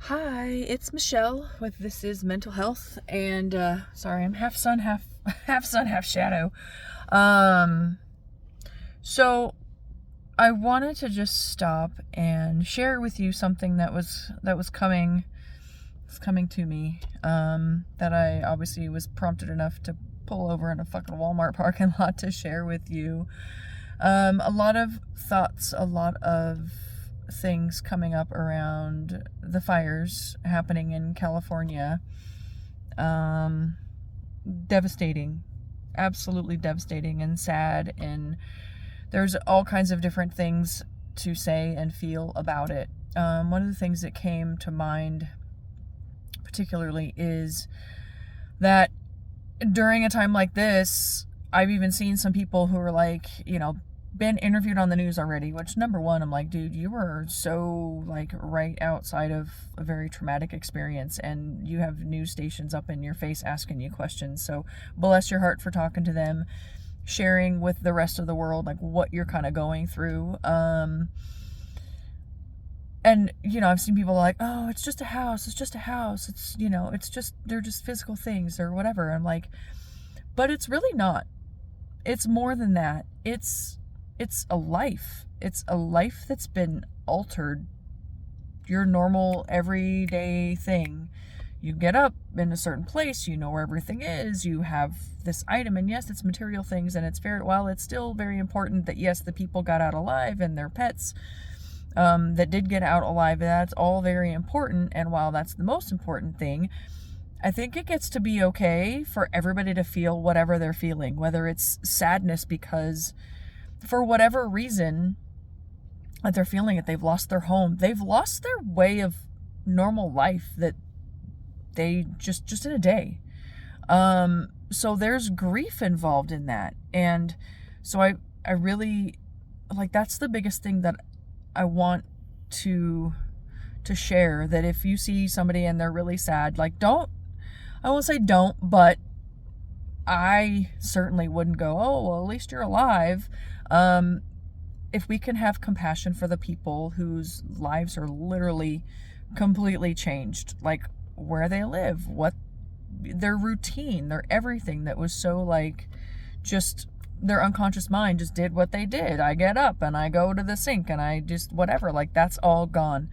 Hi, it's Michelle with This Is Mental Health, and sorry, I'm half sun, half sun, half shadow. Um, so I wanted to just stop and share with you something that was coming to me. That I obviously was prompted enough to pull over in a fucking Walmart parking lot to share with you. A lot of thoughts, a lot of things coming up around the fires happening in California. Um, Devastating, absolutely devastating and sad. And there's all kinds of different things to say and feel about it. One of the things that came to mind particularly is that during a time like this, I've even seen some people who are like, been interviewed on the news already, which number one, I'm like, dude, you were so like right outside of a very traumatic experience and you have news stations up in your face asking you questions. So bless your heart for talking to them, sharing with the rest of the world like what you're kind of going through. And I've seen people like, oh, it's just a house, they're just physical things or whatever. I'm like, but it's really not. It's more than that. It's a life. It's a life that's been altered. Your normal everyday thing. You get up in a certain place, you know where everything is, you have this item, and yes, it's material things, and it's it's still very important that yes, the people got out alive and their pets that did get out alive. That's all very important, and while that's the most important thing, I think it gets to be okay for everybody to feel whatever they're feeling, whether it's sadness because for whatever reason that they're feeling it, they've lost their home, they've lost their way of normal life that they just in a day. So there's grief involved in that. And so I really like, that's the biggest thing that I want to share, that if you see somebody and they're really sad, like I won't say don't, but I certainly wouldn't go, oh, well, at least you're alive. If we can have compassion for the people whose lives are literally completely changed, like where they live, what their routine, their everything that was so like just their unconscious mind just did what they did. I get up and I go to the sink and I just whatever, like that's all gone.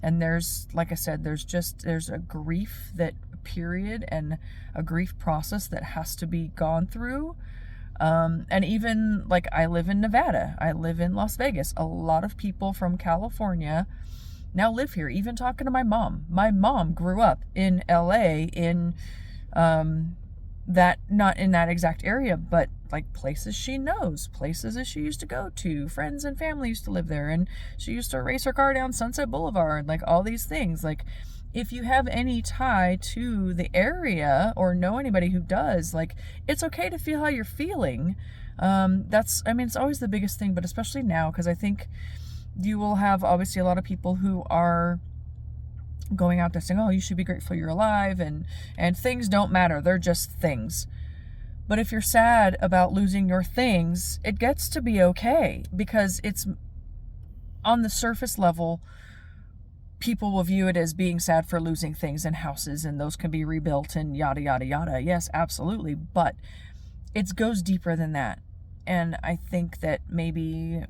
And there's, like I said, there's a grief that period and a grief process that has to be gone through. And even like I live in Nevada, I live in Las Vegas. A lot of people from California now live here. Even talking to my mom grew up in LA in that, not in that exact area, but like places she knows, places that she used to go to, friends and family used to live there, and she used to race her car down Sunset Boulevard, like all these things. Like if you have any tie to the area or know anybody who does, like it's okay to feel how you're feeling. It's always the biggest thing, but especially now, because I think you will have obviously a lot of people who are going out there saying, oh, you should be grateful you're alive, and things don't matter, they're just things. But if you're sad about losing your things, it gets to be okay, because it's on the surface level, people will view it as being sad for losing things and houses, and those can be rebuilt and yada, yada, yada. Yes, absolutely. But it goes deeper than that. And I think that maybe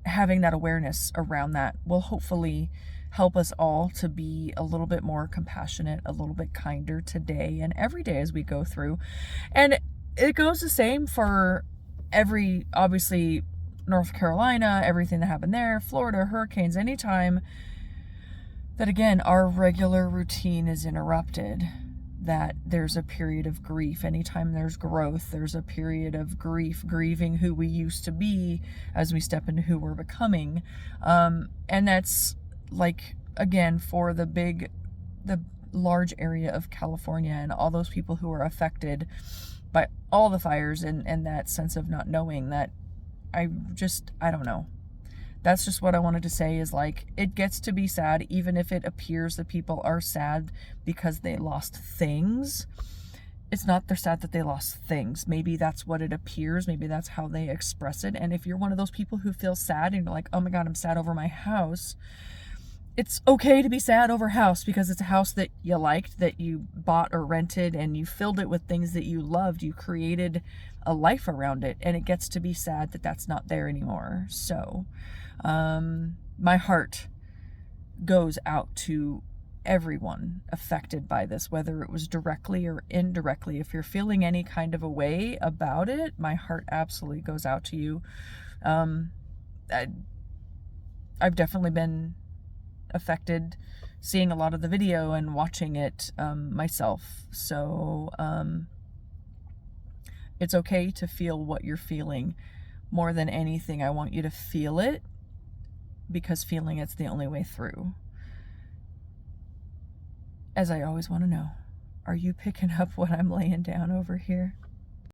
having that awareness around that will hopefully help us all to be a little bit more compassionate, a little bit kinder today and every day as we go through. And it goes the same for obviously, North Carolina, everything that happened there, Florida, hurricanes, anytime that, again, our regular routine is interrupted, that there's a period of grief. Anytime there's growth, there's a period of grieving who we used to be as we step into who we're becoming. And that's like, again, for the large area of California and all those people who are affected by all the fires, and that sense of not knowing, that I don't know. That's just what I wanted to say, is like, it gets to be sad, even if it appears that people are sad because they lost things. It's not they're sad that they lost things. Maybe that's what it appears. Maybe that's how they express it. And if you're one of those people who feel sad and you're like, oh my God, I'm sad over my house, it's okay to be sad over a house because it's a house that you liked, that you bought or rented, and you filled it with things that you loved. You created a life around it, and it gets to be sad that that's not there anymore. So, my heart goes out to everyone affected by this, whether it was directly or indirectly. If you're feeling any kind of a way about it, my heart absolutely goes out to you. I've definitely been affected seeing a lot of the video and watching it myself. So it's okay to feel what you're feeling. More than anything, I want you to feel it, because feeling it's the only way through. As I always want to know, are you picking up what I'm laying down over here?